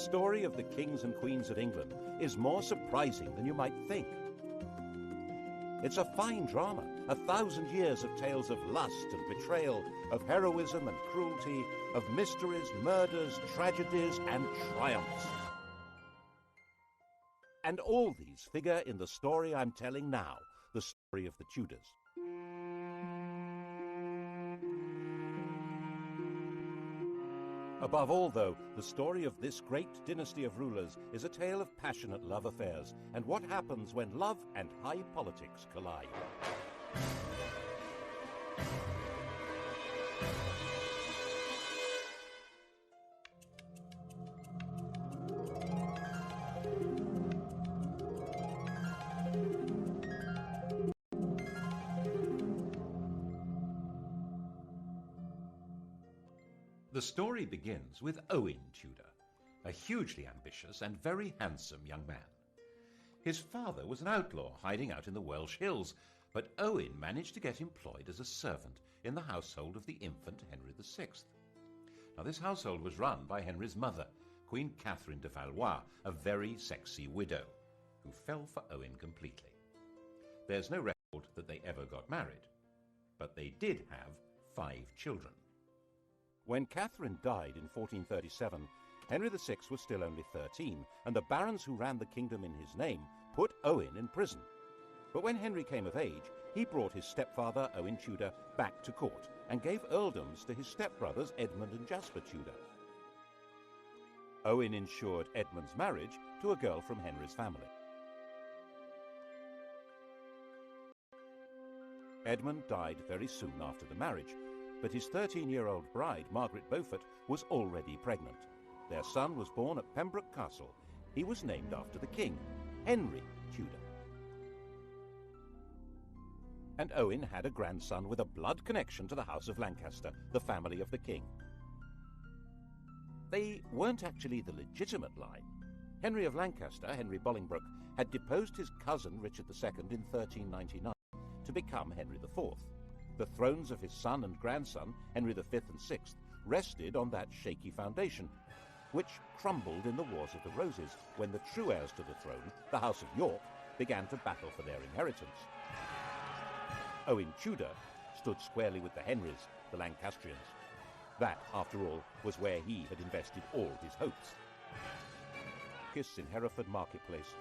story of the kings and queens of England is more surprising than you might think. It's a fine drama, 1,000 years of tales of lust and betrayal, of heroism and cruelty, of mysteries, murders, tragedies, and triumphs. And all these figure in the story I'm telling now, the story of the Tudors. Above all, though, the story of this great dynasty of rulers is a tale of passionate love affairs and what happens when love and high politics collide. The story begins with Owen Tudor, a hugely ambitious and very handsome young man. His father was an outlaw hiding out in the Welsh hills, but Owen managed to get employed as a servant in the household of the infant Henry VI. Now, this household was run by Henry's mother, Queen Catherine de Valois, a very sexy widow, who fell for Owen completely. There's no record that they ever got married, but they did have 5 children. When Catherine died in 1437, Henry VI was still only 13, and the barons who ran the kingdom in his name put Owen in prison. But when Henry came of age, he brought his stepfather, Owen Tudor, back to court and gave earldoms to his stepbrothers Edmund and Jasper Tudor. Owen ensured Edmund's marriage to a girl from Henry's family. Edmund died very soon after the marriage, but his 13-year-old bride, Margaret Beaufort, was already pregnant. Their son was born at Pembroke Castle. He was named after the king, Henry Tudor. And Owen had a grandson with a blood connection to the House of Lancaster, the family of the king. They weren't actually the legitimate line. Henry of Lancaster, Henry Bolingbroke, had deposed his cousin Richard II in 1399 to become Henry IV. The thrones of his son and grandson, Henry V and VI, rested on that shaky foundation, which crumbled in the Wars of the Roses when the true heirs to the throne, the House of York, began to battle for their inheritance. Owen Tudor stood squarely with the Henrys, the Lancastrians. That, after all, was where he had invested all his hopes. Kiss in Hereford Marketplace.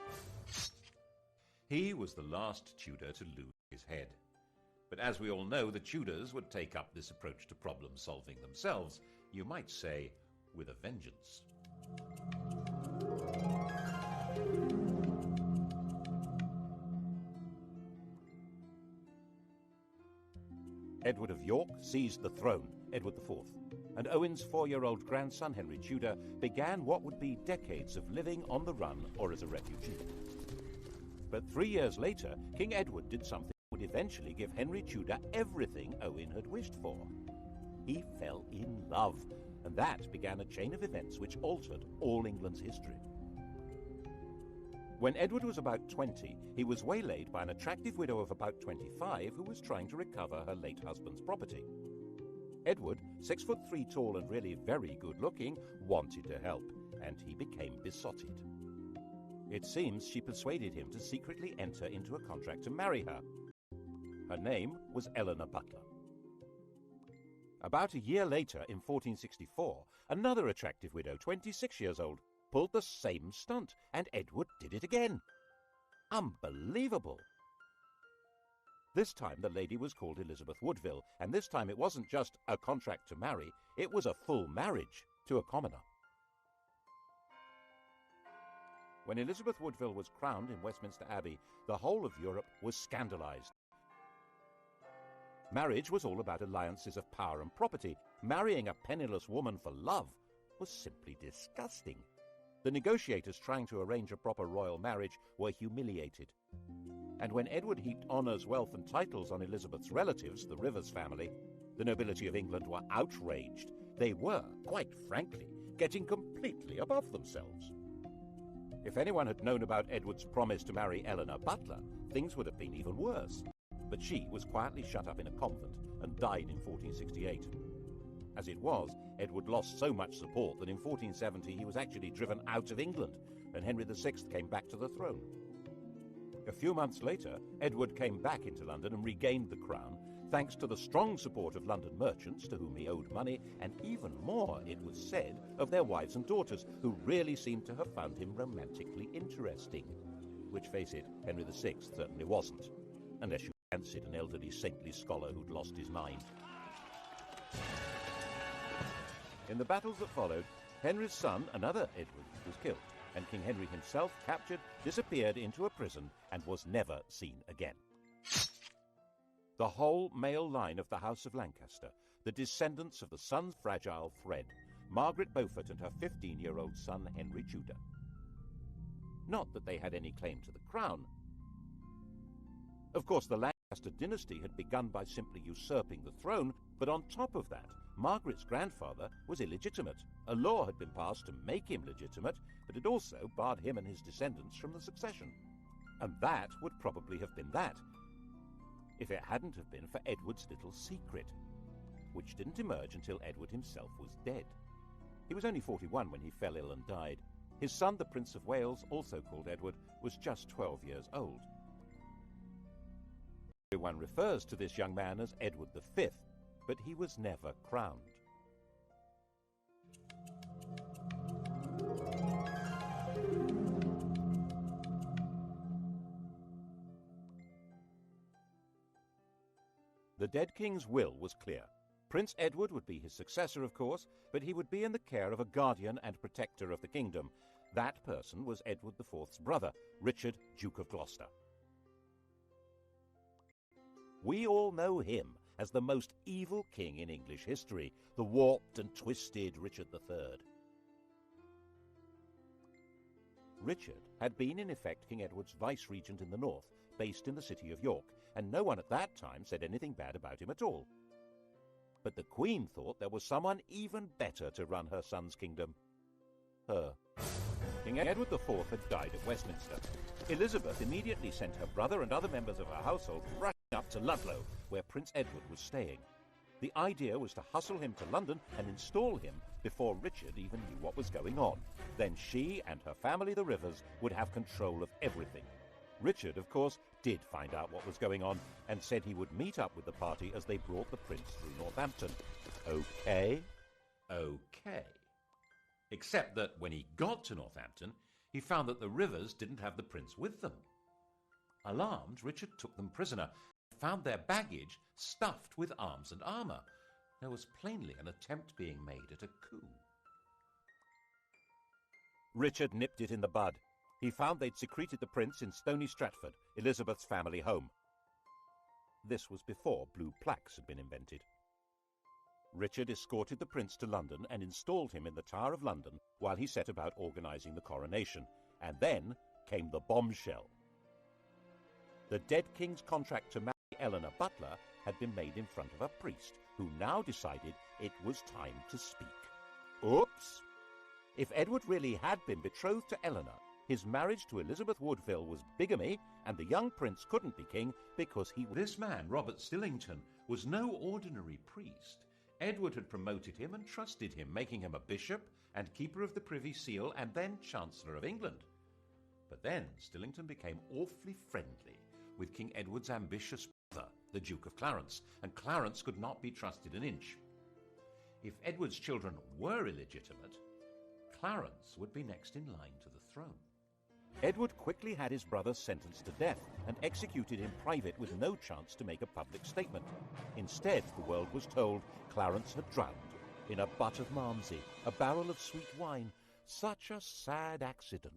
He was the last Tudor to lose his head. But as we all know, the Tudors would take up this approach to problem-solving themselves, you might say, with a vengeance. Edward of York seized the throne, Edward IV, and Owen's 4-year-old grandson, Henry Tudor, began what would be decades of living on the run or as a refugee. But 3 years later, King Edward did something that would eventually give Henry Tudor everything Owen had wished for. He fell in love, and that began a chain of events which altered all England's history. When Edward was about 20, he was waylaid by an attractive widow of about 25 who was trying to recover her late husband's property. Edward, 6'3" tall and really very good-looking, wanted to help, and he became besotted. It seems she persuaded him to secretly enter into a contract to marry her. Her name was Eleanor Butler. About a year later, in 1464, another attractive widow, 26 years old, pulled the same stunt, and Edward did it again. Unbelievable! This time the lady was called Elizabeth Woodville, and this time it wasn't just a contract to marry, it was a full marriage to a commoner. When Elizabeth Woodville was crowned in Westminster Abbey, the whole of Europe was scandalized. Marriage was all about alliances of power and property. Marrying a penniless woman for love was simply disgusting. The negotiators trying to arrange a proper royal marriage were humiliated. And when Edward heaped honours, wealth and titles on Elizabeth's relatives, the Rivers family, the nobility of England were outraged. They were, quite frankly, getting completely above themselves. If anyone had known about Edward's promise to marry Eleanor Butler, things would have been even worse. But she was quietly shut up in a convent and died in 1468. As it was, Edward lost so much support that in 1470 he was actually driven out of England, and Henry VI came back to the throne. A few months later, Edward came back into London and regained the crown, thanks to the strong support of London merchants to whom he owed money, and even more, it was said, of their wives and daughters, who really seemed to have found him romantically interesting. Which, face it, Henry VI certainly wasn't, unless you fancied an elderly saintly scholar who'd lost his mind. In the battles that followed, Henry's son, another Edward, was killed, and King Henry himself, captured, disappeared into a prison and was never seen again. The whole male line of the House of Lancaster, the descendants of the sun's fragile thread, Margaret Beaufort and her 15-year-old son Henry Tudor. Not that they had any claim to the crown. Of course, the Lancaster dynasty had begun by simply usurping the throne, but on top of that, Margaret's grandfather was illegitimate. A law had been passed to make him legitimate, but it also barred him and his descendants from the succession. And that would probably have been that, if it hadn't have been for Edward's little secret, which didn't emerge until Edward himself was dead. He was only 41 when he fell ill and died. His son, the Prince of Wales, also called Edward, was just 12 years old. Everyone refers to this young man as Edward V, but he was never crowned. The dead king's will was clear. Prince Edward would be his successor, of course, but he would be in the care of a guardian and protector of the kingdom. That person was Edward IV's brother, Richard, Duke of Gloucester. We all know him as the most evil king in English history, the warped and twisted Richard III. Richard had been in effect King Edward's vice-regent in the north, based in the city of York, and no one at that time said anything bad about him at all. But the Queen thought there was someone even better to run her son's kingdom. Her. King Edward IV had died at Westminster. Elizabeth immediately sent her brother and other members of her household rushing up to Ludlow, where Prince Edward was staying. The idea was to hustle him to London and install him before Richard even knew what was going on. Then she and her family, the Rivers, would have control of everything. Richard, of course, did find out what was going on and said he would meet up with the party as they brought the prince through Northampton. Okay? Okay. Except that when he got to Northampton, he found that the Rivers didn't have the prince with them. Alarmed, Richard took them prisoner and found their baggage stuffed with arms and armour. There was plainly an attempt being made at a coup. Richard nipped it in the bud. He found they'd secreted the prince in Stony Stratford, Elizabeth's family home. This was before blue plaques had been invented. Richard escorted the prince to London and installed him in the Tower of London while he set about organising the coronation. And then came the bombshell. The dead king's contract to marry Eleanor Butler had been made in front of a priest, who now decided it was time to speak. Oops! If Edward really had been betrothed to Eleanor, his marriage to Elizabeth Woodville was bigamy, and the young prince couldn't be king because he... This man, Robert Stillington, was no ordinary priest. Edward had promoted him and trusted him, making him a bishop and keeper of the Privy Seal and then Chancellor of England. But then Stillington became awfully friendly with King Edward's ambitious brother, the Duke of Clarence, and Clarence could not be trusted an inch. If Edward's children were illegitimate, Clarence would be next in line to the throne. Edward quickly had his brother sentenced to death and executed in private with no chance to make a public statement. Instead, the world was told Clarence had drowned in a butt of Malmsey, a barrel of sweet wine. Such a sad accident.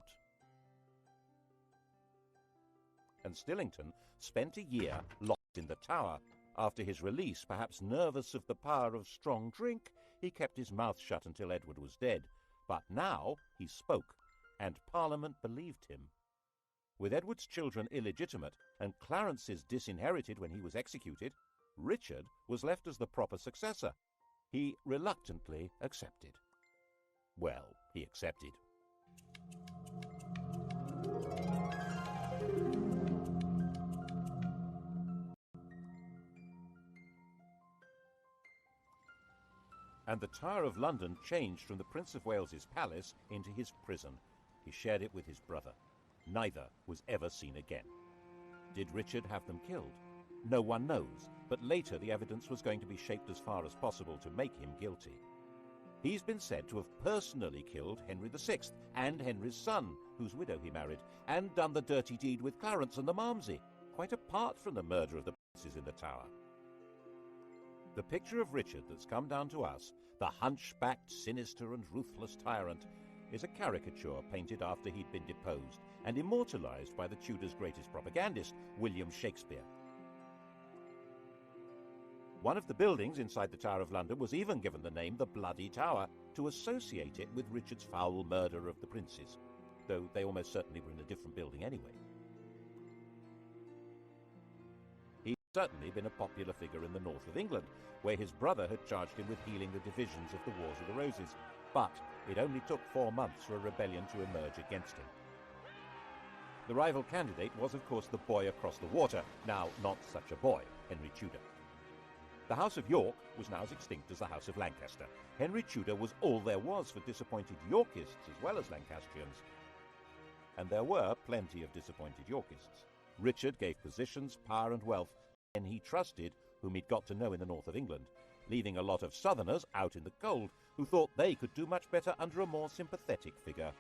And Stillington spent a year locked in the Tower. After his release, perhaps nervous of the power of strong drink, he kept his mouth shut until Edward was dead. But now he spoke, and Parliament believed him. With Edward's children illegitimate and Clarence's disinherited when he was executed, Richard was left as the proper successor. He reluctantly accepted. Well, he accepted. And the Tower of London changed from the Prince of Wales's palace into his prison. He shared it with his brother. Neither was ever seen again. Did Richard have them killed? No one knows, but later the evidence was going to be shaped as far as possible to make him guilty. He's been said to have personally killed Henry VI and Henry's son, whose widow he married, and done the dirty deed with Clarence and the Malmsey, quite apart from the murder of the princes in the Tower. The picture of Richard that's come down to us, the hunchbacked, sinister and ruthless tyrant, is a caricature painted after he'd been deposed and immortalised by the Tudors' greatest propagandist, William Shakespeare. One of the buildings inside the Tower of London was even given the name the Bloody Tower to associate it with Richard's foul murder of the princes, though they almost certainly were in a different building anyway. He'd certainly been a popular figure in the north of England, where his brother had charged him with healing the divisions of the Wars of the Roses, but it only took 4 months for a rebellion to emerge against him. The rival candidate was, of course, the boy across the water, now not such a boy, Henry Tudor. The House of York was now as extinct as the House of Lancaster. Henry Tudor was all there was for disappointed Yorkists as well as Lancastrians. And there were plenty of disappointed Yorkists. Richard gave positions, power and wealth to men he trusted, whom he'd got to know in the north of England, leaving a lot of southerners out in the cold who thought they could do much better under a more sympathetic figure.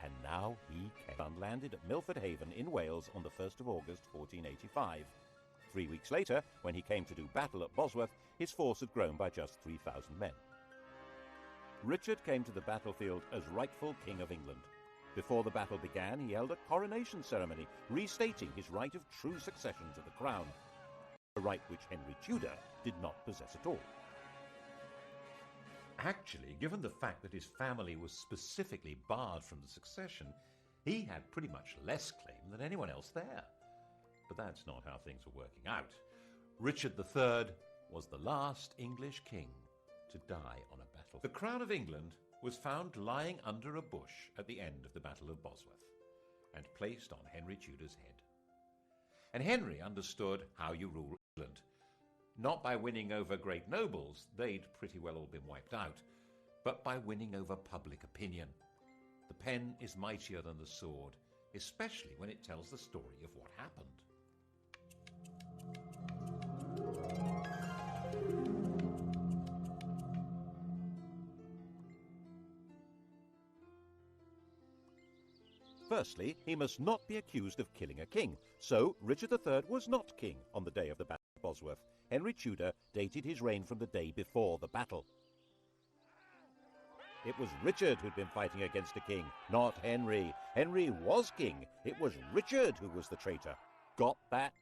And now he came and landed at Milford Haven in Wales on the 1st of August 1485. 3 weeks later, when he came to do battle at Bosworth, his force had grown by just 3,000 men. Richard came to the battlefield as rightful King of England. Before the battle began, he held a coronation ceremony, restating his right of true succession to the crown, a right which Henry Tudor did not possess at all. Actually, given the fact that his family was specifically barred from the succession, he had pretty much less claim than anyone else there. But that's not how things were working out. Richard III was the last English king to die on a battle. The crown of England was found lying under a bush at the end of the Battle of Bosworth and placed on Henry Tudor's head. And Henry understood how you rule England. Not by winning over great nobles, they'd pretty well all been wiped out, but by winning over public opinion. The pen is mightier than the sword, especially when it tells the story of what happened. Firstly, he must not be accused of killing a king, so Richard III was not king on the day of the Battle of Bosworth. Henry Tudor dated his reign from the day before the battle. It was Richard who'd been fighting against a king, not Henry. Henry was king. It was Richard who was the traitor. Got that?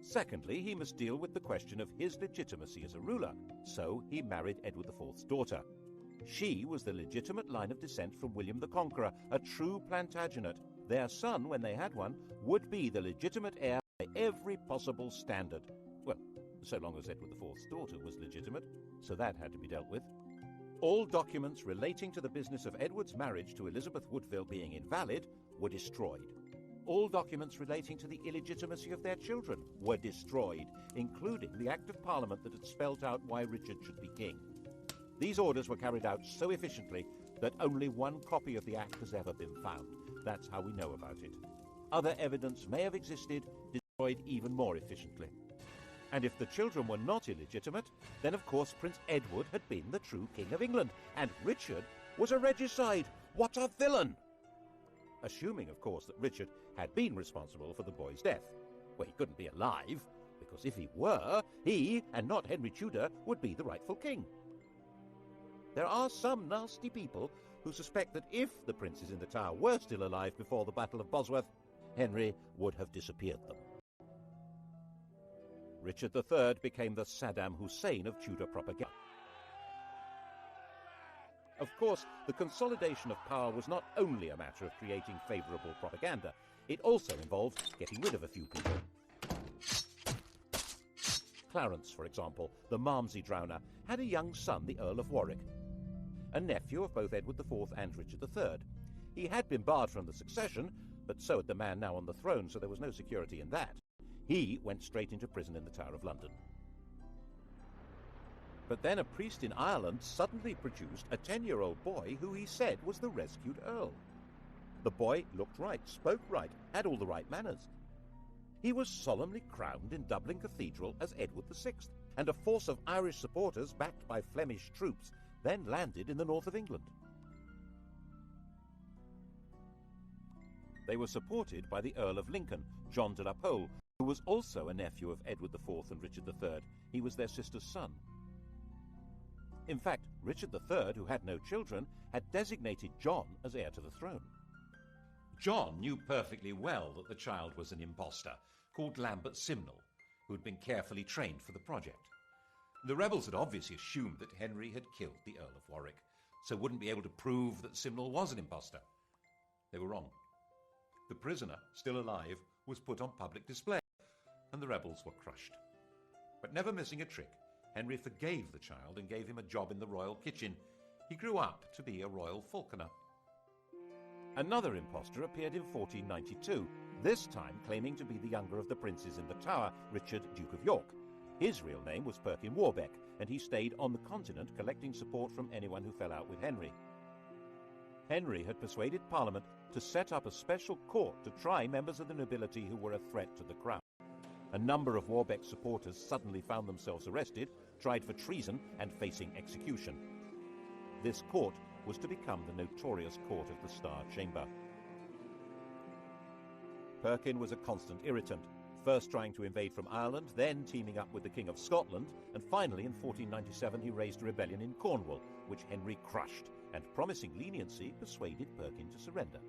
Secondly, he must deal with the question of his legitimacy as a ruler, so he married Edward IV's daughter. She was the legitimate line of descent from William the Conqueror, a true Plantagenet. Their son, when they had one, would be the legitimate heir by every possible standard. Well, so long as Edward IV's daughter was legitimate, so that had to be dealt with. All documents relating to the business of Edward's marriage to Elizabeth Woodville being invalid were destroyed. All documents relating to the illegitimacy of their children were destroyed, including the Act of Parliament that had spelt out why Richard should be king. These orders were carried out so efficiently that only one copy of the Act has ever been found. That's how we know about it. Other evidence may have existed, destroyed even more efficiently. And if the children were not illegitimate, then of course Prince Edward had been the true King of England, and Richard was a regicide. What a villain! Assuming, of course, that Richard had been responsible for the boy's death. Well, he couldn't be alive, because if he were, he, and not Henry Tudor, would be the rightful king. There are some nasty people who suspect that if the princes in the Tower were still alive before the Battle of Bosworth, Henry would have disappeared them. Richard III became the Saddam Hussein of Tudor propaganda. Of course, the consolidation of power was not only a matter of creating favourable propaganda, it also involved getting rid of a few people. Clarence, for example, the Malmsey drowner, had a young son, the Earl of Warwick, a nephew of both Edward IV and Richard III. He had been barred from the succession, but so had the man now on the throne, so there was no security in that. He went straight into prison in the Tower of London. But then a priest in Ireland suddenly produced a 10-year-old boy who he said was the rescued Earl. The boy looked right, spoke right, had all the right manners. He was solemnly crowned in Dublin Cathedral as Edward VI, and a force of Irish supporters backed by Flemish troops then landed in the north of England. They were supported by the Earl of Lincoln, John de la Pole, who was also a nephew of Edward IV and Richard III. He was their sister's son. In fact, Richard III, who had no children, had designated John as heir to the throne. John knew perfectly well that the child was an impostor called Lambert Simnel, who had been carefully trained for the project. The rebels had obviously assumed that Henry had killed the Earl of Warwick, so wouldn't be able to prove that Simnel was an impostor. They were wrong. The prisoner, still alive, was put on public display, and the rebels were crushed. But never missing a trick, Henry forgave the child and gave him a job in the royal kitchen. He grew up to be a royal falconer. Another impostor appeared in 1492, this time claiming to be the younger of the princes in the Tower, Richard, Duke of York. His real name was Perkin Warbeck, and he stayed on the continent collecting support from anyone who fell out with Henry. Henry had persuaded Parliament to set up a special court to try members of the nobility who were a threat to the crown. A number of Warbeck's supporters suddenly found themselves arrested, tried for treason, and facing execution. This court was to become the notorious Court of the Star Chamber. Perkin was a constant irritant, first trying to invade from Ireland, then teaming up with the King of Scotland, and finally in 1497 he raised a rebellion in Cornwall, which Henry crushed, and promising leniency persuaded Perkin to surrender.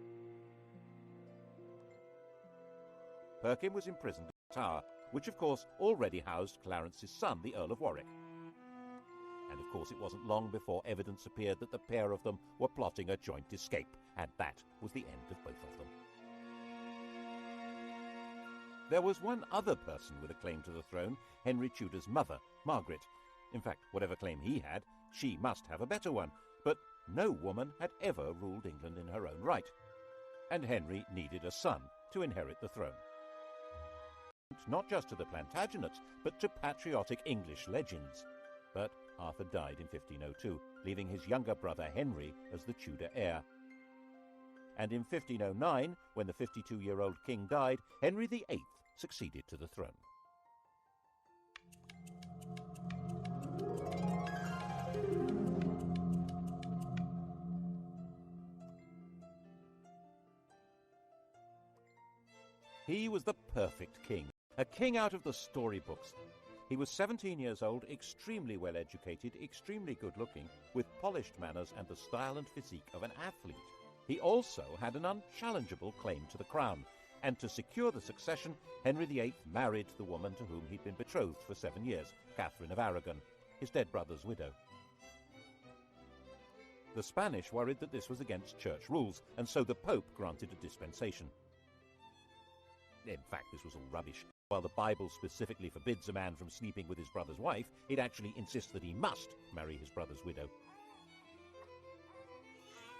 Perkin was imprisoned at the Tower, which of course already housed Clarence's son, the Earl of Warwick. And of course it wasn't long before evidence appeared that the pair of them were plotting a joint escape, and that was the end of both of them. There was one other person with a claim to the throne, Henry Tudor's mother, Margaret. In fact, whatever claim he had, she must have a better one, but no woman had ever ruled England in her own right. And Henry needed a son to inherit the throne. Not just to the Plantagenets, but to patriotic English legends. But Arthur died in 1502, leaving his younger brother Henry as the Tudor heir. And in 1509, when the 52-year-old king died, Henry VIII succeeded to the throne. He was the perfect king, a king out of the storybooks. He was 17 years old, extremely well educated, extremely good looking, with polished manners and the style and physique of an athlete. He also had an unchallengeable claim to the crown, and to secure the succession, Henry VIII married the woman to whom he'd been betrothed for 7 years, Catherine of Aragon, his dead brother's widow. The Spanish worried that this was against church rules, and so the Pope granted a dispensation. In fact, this was all rubbish. While the Bible specifically forbids a man from sleeping with his brother's wife, it actually insists that he must marry his brother's widow.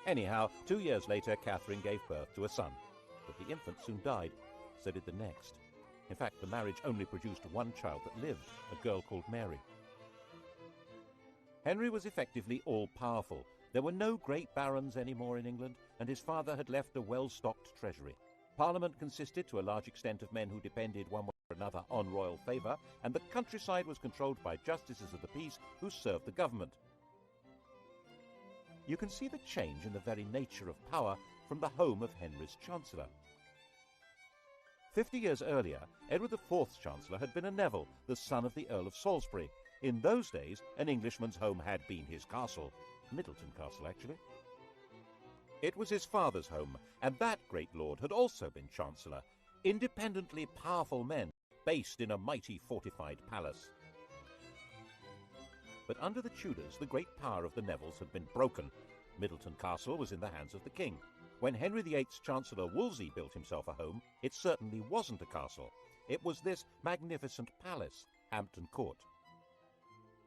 Anyhow, 2 years later, Catherine gave birth to a son, but the infant soon died. So did the next. In fact, the marriage only produced one child that lived, a girl called Mary. Henry was effectively all-powerful. There were no great barons anymore in England, and his father had left a well-stocked treasury. Parliament consisted to a large extent of men who depended one way or another on royal favour, and the countryside was controlled by justices of the peace who served the government. You can see the change in the very nature of power from the home of Henry's Chancellor. 50 years earlier, Edward IV's Chancellor had been a Neville, the son of the Earl of Salisbury. In those days, an Englishman's home had been his castle. Middleton Castle, actually. It was his father's home, and that great lord had also been Chancellor. Independently powerful men, based in a mighty fortified palace. But under the Tudors, the great power of the Nevilles had been broken. Middleton Castle was in the hands of the king. When Henry VIII's Chancellor Wolsey built himself a home, it certainly wasn't a castle. It was this magnificent palace, Hampton Court.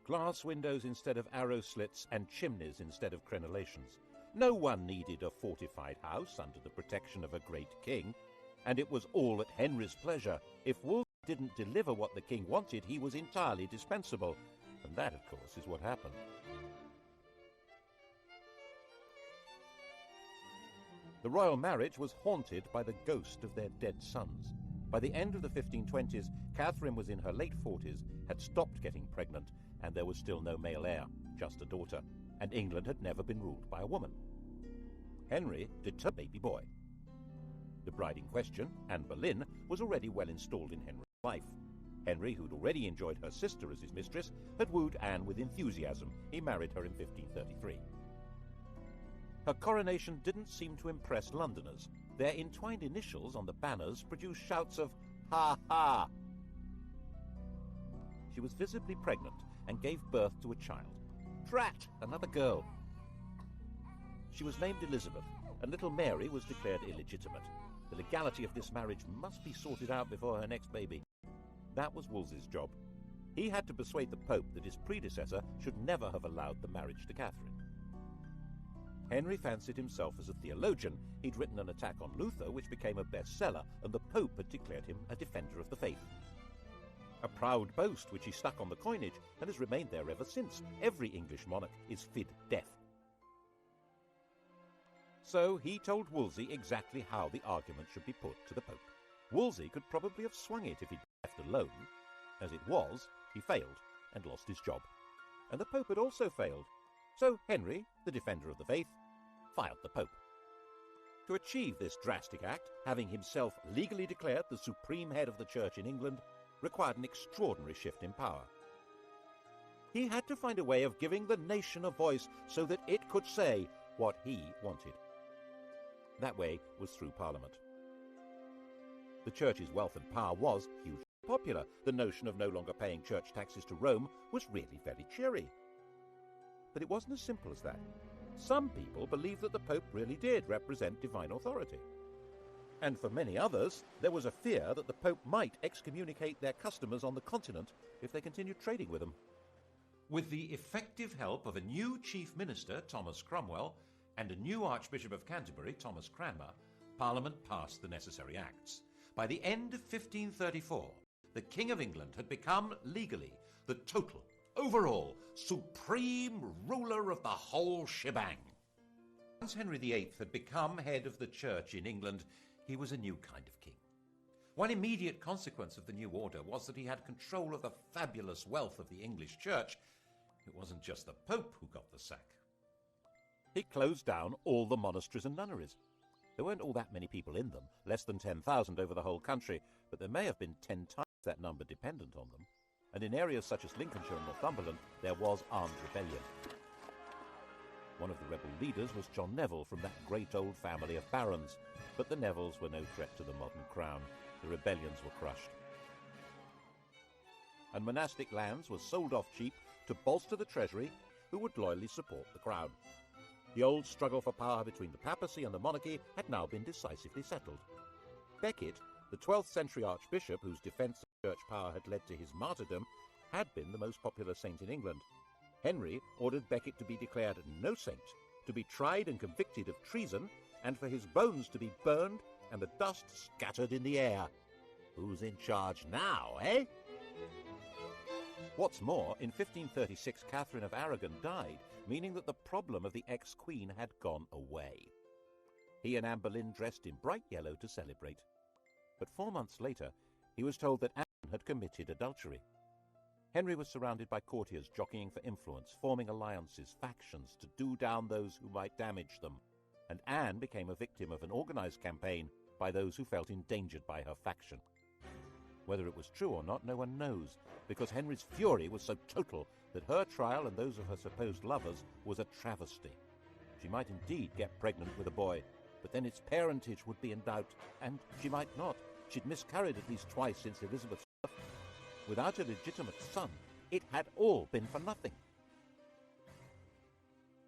Glass windows instead of arrow slits and chimneys instead of crenellations. No one needed a fortified house under the protection of a great king, and it was all at Henry's pleasure. If Wolsey didn't deliver what the king wanted, he was entirely dispensable, and And that, of course, is what happened. The royal marriage was haunted by the ghost of their dead sons. By the end of the 1520s, Catherine was in her late 40s, had stopped getting pregnant, and there was still no male heir, just a daughter, and England had never been ruled by a woman. Henry determined a baby boy. The bride in question, Anne Boleyn, was already well installed in Henry's life. Henry, who'd already enjoyed her sister as his mistress, had wooed Anne with enthusiasm. He married her in 1533. Her coronation didn't seem to impress Londoners. Their entwined initials on the banners produced shouts of, "Ha ha!" She was visibly pregnant and gave birth to a child. Drat! Another girl. She was named Elizabeth, and little Mary was declared illegitimate. The legality of this marriage must be sorted out before her next baby. That was Wolsey's job. He had to persuade the Pope that his predecessor should never have allowed the marriage to Catherine. Henry fancied himself as a theologian. He'd written an attack on Luther, which became a bestseller, and the Pope had declared him a defender of the faith. A proud boast which he stuck on the coinage and has remained there ever since. Every English monarch is fid deaf. So he told Wolsey exactly how the argument should be put to the Pope. Wolsey could probably have swung it if he'd been left alone. As it was, he failed and lost his job. And the Pope had also failed. So Henry, the defender of the faith, filed the Pope. To achieve this drastic act, having himself legally declared the supreme head of the Church in England, required an extraordinary shift in power. He had to find a way of giving the nation a voice so that it could say what he wanted. That way was through Parliament. The Church's wealth and power was hugely popular. The notion of no longer paying church taxes to Rome was really very cheery. But it wasn't as simple as that. Some people believed that the Pope really did represent divine authority. And for many others, there was a fear that the Pope might excommunicate their customers on the continent if they continued trading with them. With the effective help of a new chief minister, Thomas Cromwell, and a new Archbishop of Canterbury, Thomas Cranmer, Parliament passed the necessary acts. By the end of 1534, the King of England had become legally the total, overall, supreme ruler of the whole shebang. Once Henry VIII had become head of the Church in England, he was a new kind of king. One immediate consequence of the new order was that he had control of the fabulous wealth of the English Church. It wasn't just the Pope who got the sack. He closed down all the monasteries and nunneries. There weren't all that many people in them, less than 10,000 over the whole country, but there may have been 10 times that number dependent on them. And in areas such as Lincolnshire and Northumberland, there was armed rebellion. One of the rebel leaders was John Neville from that great old family of barons, but the Nevilles were no threat to the modern crown. The rebellions were crushed. And monastic lands were sold off cheap to bolster the treasury, who would loyally support the crown. The old struggle for power between the papacy and the monarchy had now been decisively settled. Becket, the 12th century archbishop whose defence of church power had led to his martyrdom, had been the most popular saint in England. Henry ordered Becket to be declared no saint, to be tried and convicted of treason, and for his bones to be burned and the dust scattered in the air. Who's in charge now, eh? What's more, in 1536 Catherine of Aragon died, meaning that the problem of the ex-queen had gone away. He and Anne Boleyn dressed in bright yellow to celebrate. But 4 months later, he was told that Anne had committed adultery. Henry was surrounded by courtiers jockeying for influence, forming alliances, factions, to do down those who might damage them. And Anne became a victim of an organized campaign by those who felt endangered by her faction. Whether it was true or not, no one knows, because Henry's fury was so total that her trial and those of her supposed lovers was a travesty. She might indeed get pregnant with a boy, but then its parentage would be in doubt, and she might not. She'd miscarried at least twice since Elizabeth's birth. Without a legitimate son, it had all been for nothing.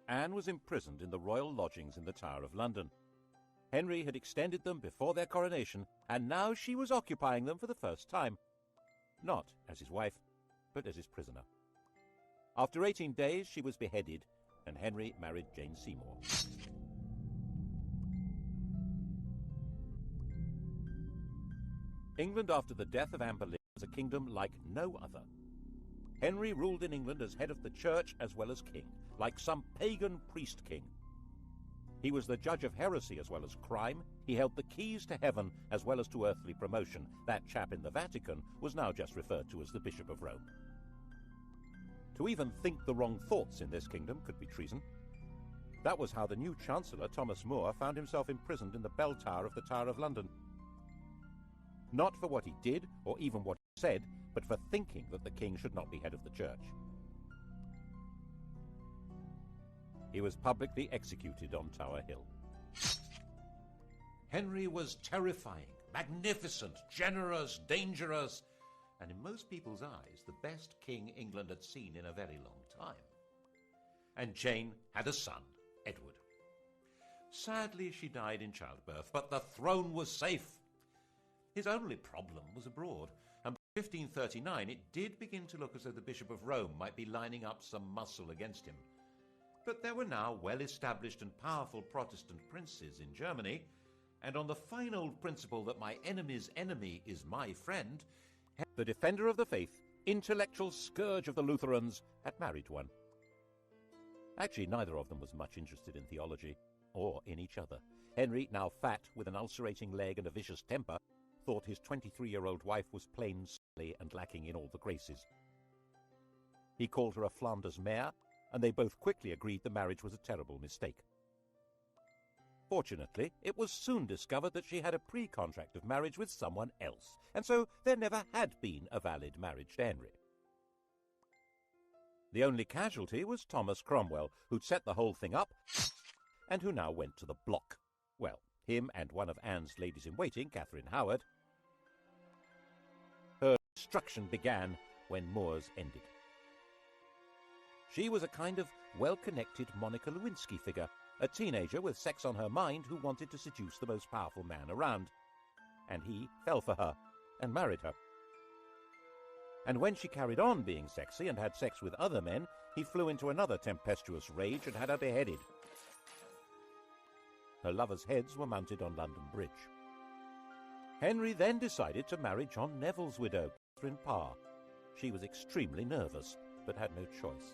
Anne was imprisoned in the royal lodgings in the Tower of London. Henry had extended them before their coronation, and now she was occupying them for the first time. Not as his wife, but as his prisoner. After 18 days, she was beheaded, and Henry married Jane Seymour. England, after the death of Anne Boleyn, was a kingdom like no other. Henry ruled in England as head of the church as well as king, like some pagan priest-king. He was the judge of heresy as well as crime. He held the keys to heaven as well as to earthly promotion. That chap in the Vatican was now just referred to as the Bishop of Rome. To even think the wrong thoughts in this kingdom could be treason. That was how the new Chancellor, Thomas More, found himself imprisoned in the bell tower of the Tower of London. Not for what he did or even what he said, but for thinking that the king should not be head of the church. He was publicly executed on Tower Hill. Henry was terrifying, magnificent, generous, dangerous, and in most people's eyes, the best king England had seen in a very long time. And Jane had a son, Edward. Sadly, she died in childbirth, but the throne was safe. His only problem was abroad, and by 1539 it did begin to look as though the Bishop of Rome might be lining up some muscle against him. But there were now well-established and powerful Protestant princes in Germany, and on the fine old principle that my enemy's enemy is my friend, the defender of the faith, intellectual scourge of the Lutherans, had married one. Actually, neither of them was much interested in theology, or in each other. Henry, now fat, with an ulcerating leg and a vicious temper, thought his 23-year-old wife was plain silly and lacking in all the graces. He called her a Flanders mare, and they both quickly agreed the marriage was a terrible mistake. Fortunately, it was soon discovered that she had a pre-contract of marriage with someone else, and so there never had been a valid marriage to Henry. The only casualty was Thomas Cromwell, who'd set the whole thing up, and who now went to the block. Well, him and one of Anne's ladies-in-waiting, Catherine Howard. Her destruction began when More's ended. She was a kind of well-connected Monica Lewinsky figure, a teenager with sex on her mind who wanted to seduce the most powerful man around. And he fell for her and married her. And when she carried on being sexy and had sex with other men, he flew into another tempestuous rage and had her beheaded. Her lovers' heads were mounted on London Bridge. Henry then decided to marry John Neville's widow, Catherine Parr. She was extremely nervous, but had no choice.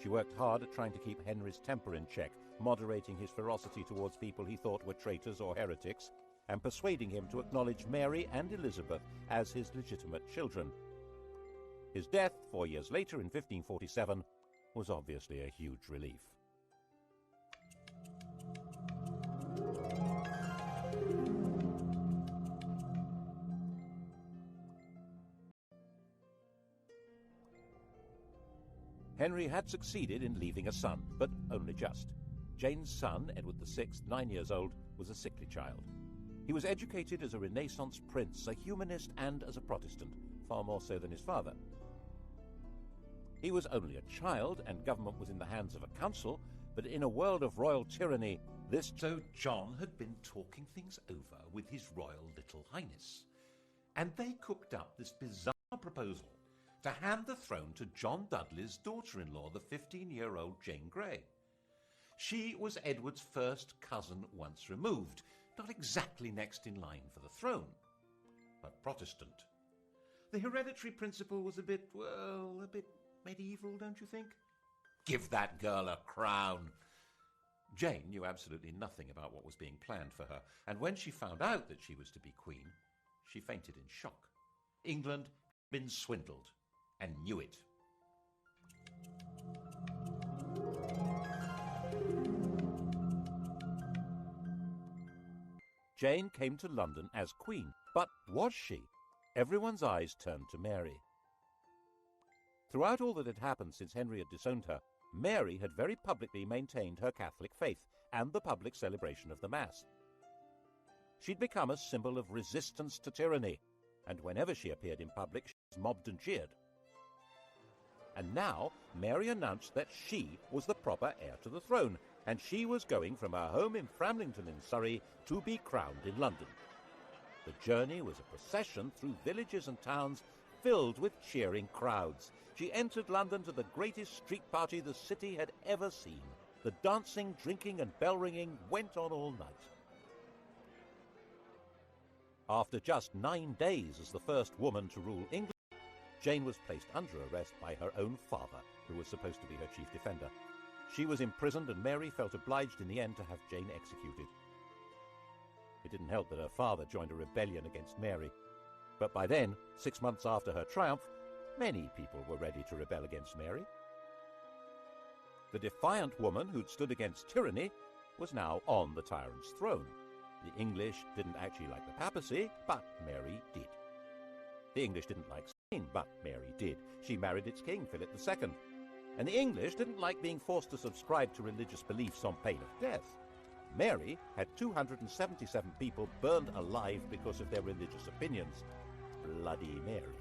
She worked hard at trying to keep Henry's temper in check, moderating his ferocity towards people he thought were traitors or heretics, and persuading him to acknowledge Mary and Elizabeth as his legitimate children. His death, 4 years later in 1547, was obviously a huge relief. Henry had succeeded in leaving a son, but only just. Jane's son, Edward VI, 9 years old, was a sickly child. He was educated as a Renaissance prince, a humanist, and as a Protestant, far more so than his father. He was only a child, and government was in the hands of a council, but in a world of royal tyranny, this... So John had been talking things over with His Royal Little Highness, and they cooked up this bizarre proposal to hand the throne to John Dudley's daughter-in-law, the 15-year-old Jane Grey. She was Edward's first cousin once removed, not exactly next in line for the throne, but Protestant. The hereditary principle was a bit medieval, don't you think? Give that girl a crown. Jane knew absolutely nothing about what was being planned for her, and when she found out that she was to be queen, she fainted in shock. England had been swindled, and knew it. Jane came to London as queen, but was she? Everyone's eyes turned to Mary. Throughout all that had happened since Henry had disowned her, Mary had very publicly maintained her Catholic faith and the public celebration of the Mass. She'd become a symbol of resistance to tyranny, and whenever she appeared in public, she was mobbed and cheered. And now Mary announced that she was the proper heir to the throne, and she was going from her home in Framlington in Surrey to be crowned in London. The journey was a procession through villages and towns filled with cheering crowds. She entered London to the greatest street party the city had ever seen. The dancing, drinking and bell-ringing went on all night. After just 9 days as the first woman to rule England, Jane was placed under arrest by her own father, who was supposed to be her chief defender. She was imprisoned, and Mary felt obliged in the end to have Jane executed. It didn't help that her father joined a rebellion against Mary. But by then, 6 months after her triumph, many people were ready to rebel against Mary. The defiant woman who'd stood against tyranny was now on the tyrant's throne. The English didn't actually like the papacy, but Mary did. The English didn't like Spain, but Mary did. She married its king, Philip II. And the English didn't like being forced to subscribe to religious beliefs on pain of death. Mary had 277 people burned alive because of their religious opinions. Bloody Mary.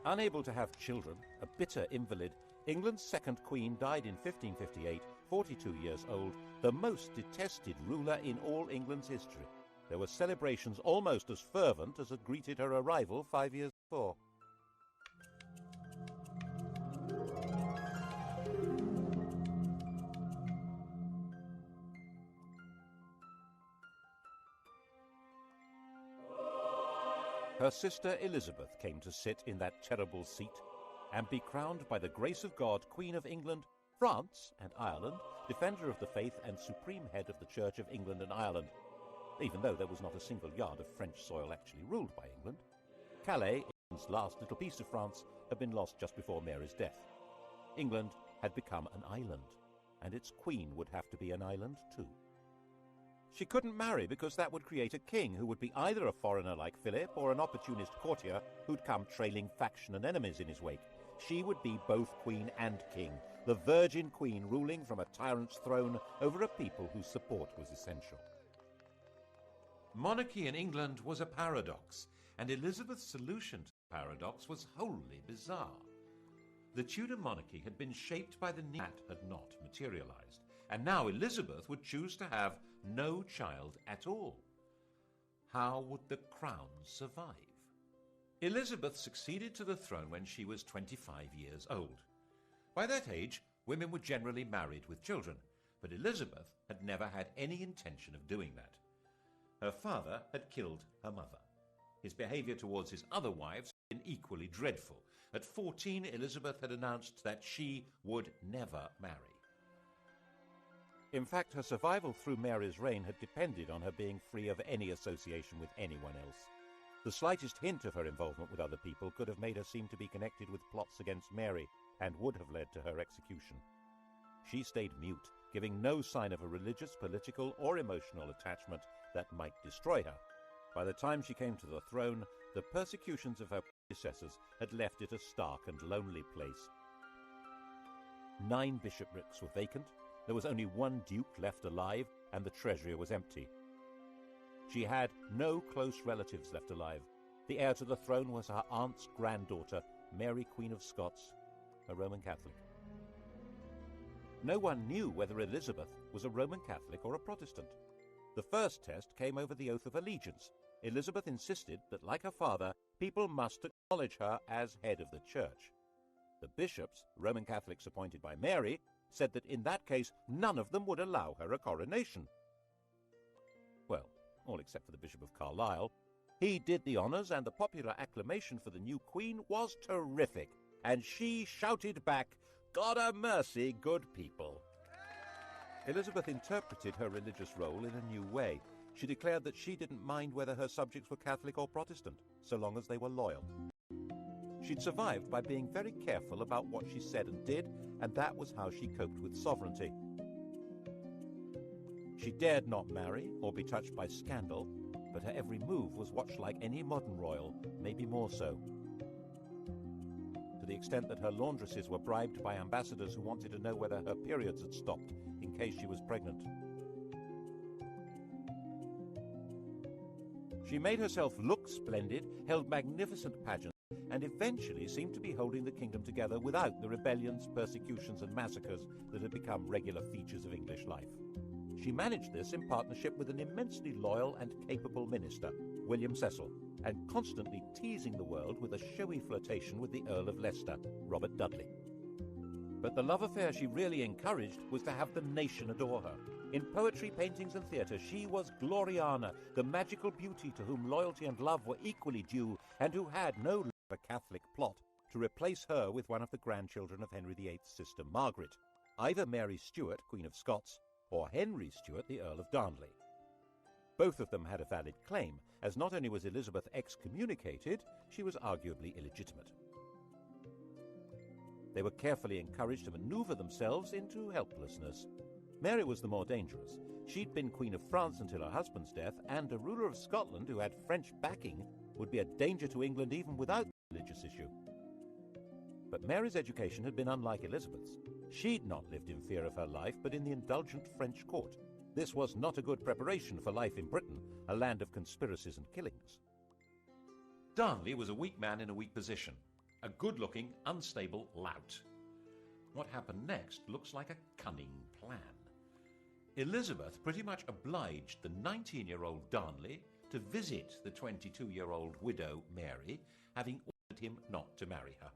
Unable to have children, a bitter invalid, England's second queen died in 1558, 42 years old, the most detested ruler in all England's history. There were celebrations almost as fervent as had greeted her arrival 5 years before. Her sister Elizabeth came to sit in that terrible seat and be crowned by the grace of God Queen of England, France and Ireland, defender of the faith and supreme head of the Church of England and Ireland, even though there was not a single yard of French soil actually ruled by England. Calais, England's last little piece of France, had been lost just before Mary's death. England had become an island, and its queen would have to be an island too. She couldn't marry because that would create a king who would be either a foreigner like Philip or an opportunist courtier who'd come trailing faction and enemies in his wake. She would be both queen and king, the virgin queen ruling from a tyrant's throne over a people whose support was essential. Monarchy in England was a paradox, and Elizabeth's solution to the paradox was wholly bizarre. The Tudor monarchy had been shaped by the need that had not materialized, and now Elizabeth would choose to have no child at all. How would the crown survive? Elizabeth succeeded to the throne when she was 25 years old. By that age, women were generally married with children, but Elizabeth had never had any intention of doing that. Her father had killed her mother. His behavior towards his other wives had been equally dreadful. At 14, Elizabeth had announced that she would never marry. In fact, her survival through Mary's reign had depended on her being free of any association with anyone else. The slightest hint of her involvement with other people could have made her seem to be connected with plots against Mary and would have led to her execution. She stayed mute, giving no sign of a religious, political, or emotional attachment that might destroy her. By the time she came to the throne, the persecutions of her predecessors had left it a stark and lonely place. 9 bishoprics were vacant. There was only 1 duke left alive, and the treasury was empty. She had no close relatives left alive. The heir to the throne was her aunt's granddaughter, Mary, Queen of Scots, a Roman Catholic. No one knew whether Elizabeth was a Roman Catholic or a Protestant. The first test came over the oath of allegiance. Elizabeth insisted that, like her father, people must acknowledge her as head of the church. The bishops, Roman Catholics appointed by Mary, said that in that case none of them would allow her a coronation. Well, all except for the Bishop of Carlisle. He did the honours, and the popular acclamation for the new queen was terrific, and she shouted back, "God a mercy, good people." Elizabeth interpreted her religious role in a new way. She declared that she didn't mind whether her subjects were Catholic or Protestant, so long as they were loyal. She'd survived by being very careful about what she said and did, and that was how she coped with sovereignty. She dared not marry or be touched by scandal, but her every move was watched like any modern royal, maybe more so. To the extent that her laundresses were bribed by ambassadors who wanted to know whether her periods had stopped in case she was pregnant. She made herself look splendid, held magnificent pageants, and eventually seemed to be holding the kingdom together without the rebellions, persecutions, and massacres that had become regular features of English life. She managed this in partnership with an immensely loyal and capable minister, William Cecil, and constantly teasing the world with a showy flirtation with the Earl of Leicester, Robert Dudley. But the love affair she really encouraged was to have the nation adore her. In poetry, paintings, and theatre, she was Gloriana, the magical beauty to whom loyalty and love were equally due, and who had no a Catholic plot to replace her with one of the grandchildren of Henry VIII's sister Margaret, either Mary Stuart, Queen of Scots, or Henry Stuart, the Earl of Darnley. Both of them had a valid claim, as not only was Elizabeth excommunicated, she was arguably illegitimate. They were carefully encouraged to maneuver themselves into helplessness. Mary was the more dangerous. She'd been Queen of France until her husband's death, and a ruler of Scotland who had French backing would be a danger to England even without the religious issue. But Mary's education had been unlike Elizabeth's. She'd not lived in fear of her life, but in the indulgent French court. This was not a good preparation for life in Britain, a land of conspiracies and killings. Darnley was a weak man in a weak position, a good-looking, unstable lout. What happened next looks like a cunning plan. Elizabeth pretty much obliged the 19-year-old Darnley to visit the 22-year-old widow Mary, having ordered him not to marry her.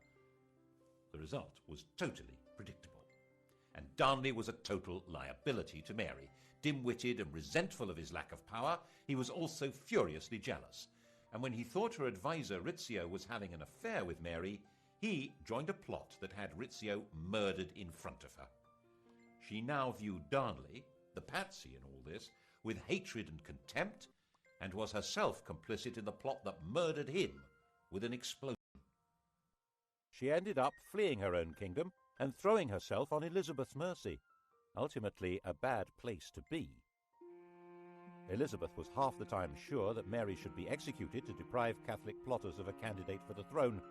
The result was totally predictable, and Darnley was a total liability to Mary. Dim-witted and resentful of his lack of power, he was also furiously jealous, and when he thought her advisor Rizzio was having an affair with Mary, he joined a plot that had Rizzio murdered in front of her. She now viewed Darnley, the patsy in all this, with hatred and contempt, and was herself complicit in the plot that murdered him with an explosion. She ended up fleeing her own kingdom and throwing herself on Elizabeth's mercy. Ultimately, a bad place to be. Elizabeth was half the time sure that Mary should be executed to deprive Catholic plotters of a candidate for the throne,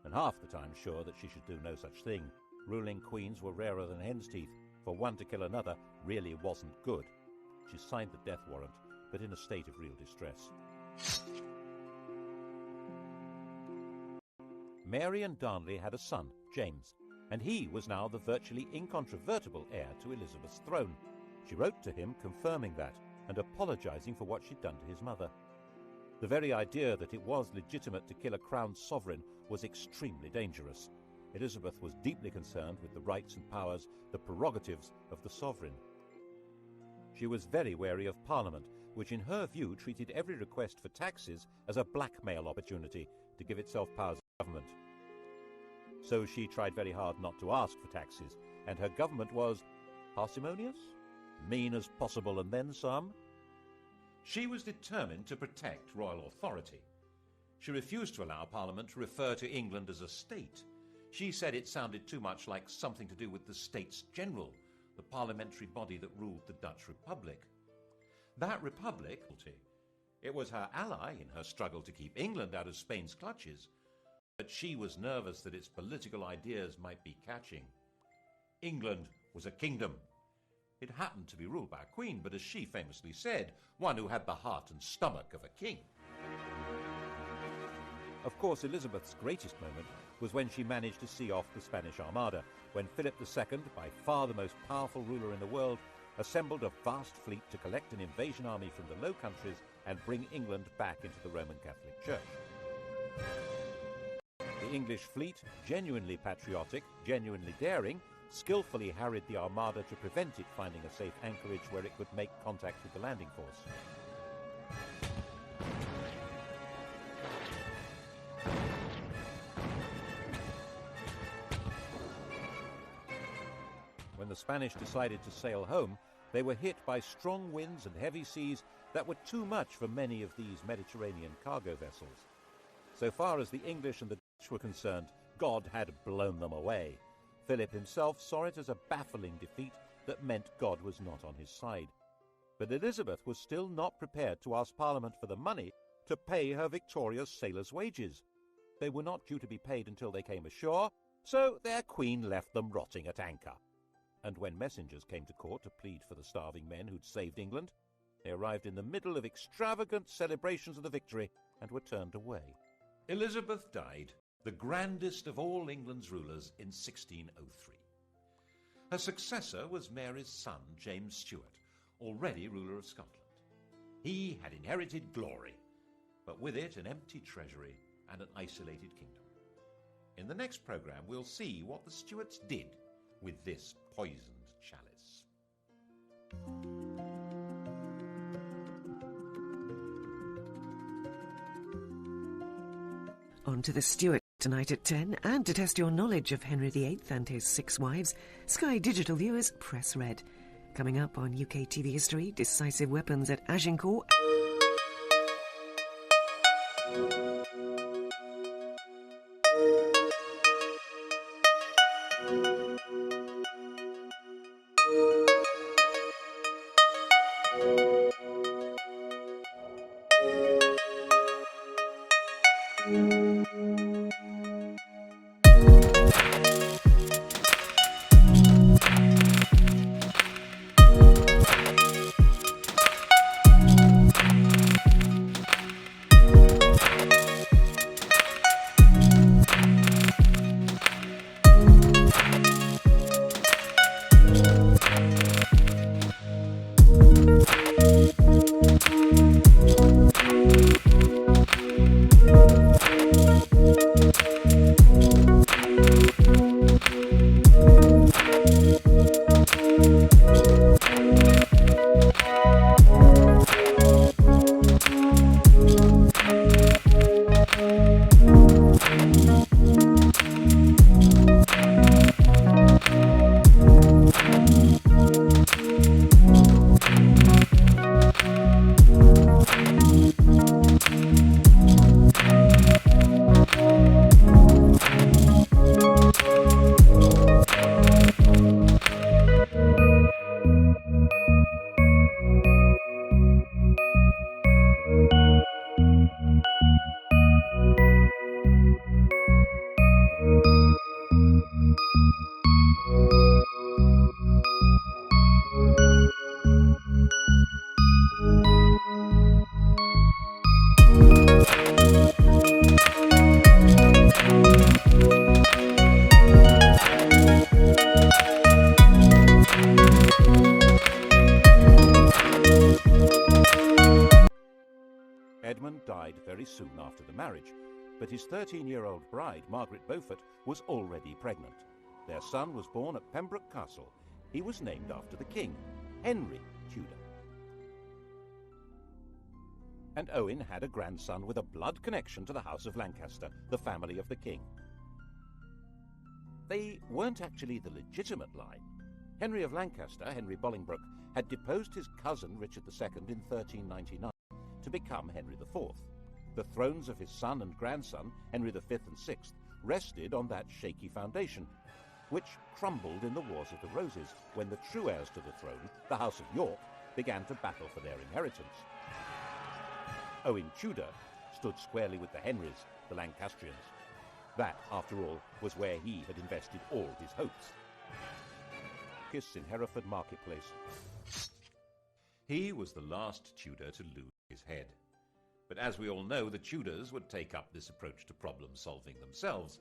and half the time sure that she should do no such thing. Ruling queens were rarer than hen's teeth. For one to kill another really wasn't good. She signed the death warrant, but in a state of real distress. Mary and Darnley had a son, James, and he was now the virtually incontrovertible heir to Elizabeth's throne. She wrote to him confirming that and apologizing for what she'd done to his mother. The very idea that it was legitimate to kill a crowned sovereign was extremely dangerous. Elizabeth was deeply concerned with the rights and powers, the prerogatives of the sovereign. She was very wary of Parliament, which in her view treated every request for taxes as a blackmail opportunity to give itself powers of government. So she tried very hard not to ask for taxes, and her government was parsimonious, mean as possible, and then some. She was determined to protect royal authority. She refused to allow Parliament to refer to England as a state. She said it sounded too much like something to do with the States General, the parliamentary body that ruled the Dutch Republic. That republic, it was her ally in her struggle to keep England out of Spain's clutches, but she was nervous that its political ideas might be catching. England was a kingdom. It happened to be ruled by a queen, but as she famously said, one who had the heart and stomach of a king. Of course, Elizabeth's greatest moment was when she managed to see off the Spanish Armada, when Philip II, by far the most powerful ruler in the world, assembled a vast fleet to collect an invasion army from the Low Countries and bring England back into the Roman Catholic Church. The English fleet, genuinely patriotic, genuinely daring, skillfully harried the Armada to prevent it finding a safe anchorage where it could make contact with the landing force. When the Spanish decided to sail home, they were hit by strong winds and heavy seas that were too much for many of these Mediterranean cargo vessels. So far as the English and the Dutch were concerned, God had blown them away. Philip himself saw it as a baffling defeat that meant God was not on his side. But Elizabeth was still not prepared to ask Parliament for the money to pay her victorious sailors' wages. They were not due to be paid until they came ashore, so their queen left them rotting at anchor. And when messengers came to court to plead for the starving men who'd saved England, they arrived in the middle of extravagant celebrations of the victory and were turned away. Elizabeth died, the grandest of all England's rulers, in 1603. Her successor was Mary's son, James Stuart, already ruler of Scotland. He had inherited glory, but with it an empty treasury and an isolated kingdom. In the next programme, we'll see what the Stuarts did with this poisoned chalice. On to the Stuart Tonight at 10, and to test your knowledge of Henry VIII and his 6 wives, Sky Digital viewers press red. Coming up on UK TV history, decisive weapons at Agincourt. Edmund died very soon after the marriage, but his 13-year-old bride, Margaret Beaufort, was already pregnant. Their son was born at Pembroke Castle. He was named after the king, Henry Tudor. And Owen had a grandson with a blood connection to the House of Lancaster, the family of the king. They weren't actually the legitimate line. Henry of Lancaster, Henry Bolingbroke, had deposed his cousin Richard II in 1399 to become Henry IV. The thrones of his son and grandson, Henry V and VI, rested on that shaky foundation, which crumbled in the Wars of the Roses when the true heirs to the throne, the House of York, began to battle for their inheritance. Owen Tudor stood squarely with the Henrys, the Lancastrians. That, after all, was where he had invested all his hopes. Kiss in Hereford Marketplace. He was the last Tudor to lose his head. But as we all know, the Tudors would take up this approach to problem solving themselves